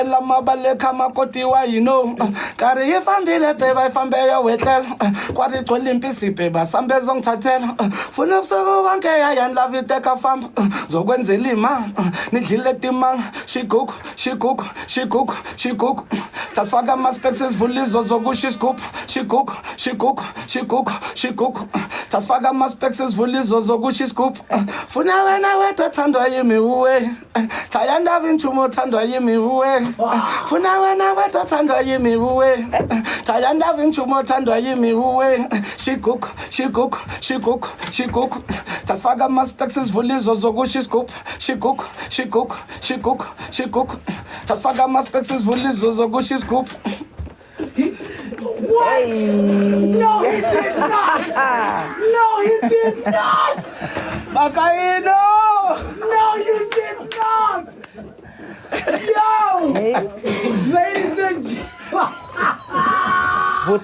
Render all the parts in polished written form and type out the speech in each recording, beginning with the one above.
La mabaleka makotiwa kare ifambile bheba ifambeyo wetlela kwari gcwele impisi bheba sambe zongithathela funa ubusuku bonke yayani love iteka famba zokwenzela ima nidlile timanga shigugu shigugu shigugu shigugu tasifaka ama-specs sivula izo zokusho isigubhu shigugu shigugu shigugu shigugu tasifaka ama-specs sivula izo zokusho isigubhu funa wena wedwa othandwa yimi uwe thayandava intshumo othandwa yimi uwe funa wena wedwa othandwa yimi uwe thayandava intshumo othandwa yimi uwe shigugu shigugu shigugu shigugu tasifaka ama-specs sivula izo zokusho isigubhu shigugu shigugu shigugu shigugu tasifaka ama-specs sivula izo zokusho isigubhu. What? No, he did not! No, he did not! Makayino! No, you did not! Yo! Ladies and gentlemen!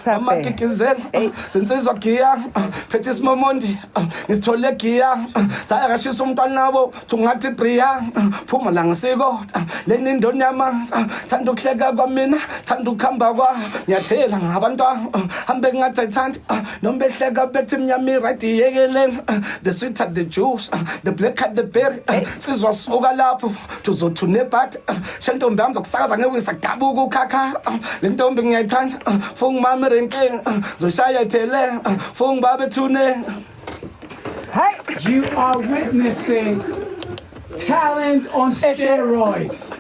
Amakikizela sinsizwa giya phethe isimomondi ngisithole giya sayakashisa umntwana nabo thungathi bria phuma la ngisiko leni ndonyama thanda ukuhleka kwamina thanda ukuhamba kwa nyathela ngabantwana hambe ngathi ayithandi noma behleka bethi mnyama right yekeleni the sweet at the juice the black at the berry sizwa suka lapho tuzothune but shentombi yami zokusakaza ngewisa dabuka ukhakha le ntombi ngiyayithanda fung mama renke zoshaya iphele fung babe thune. You are witnessing talent on steroids.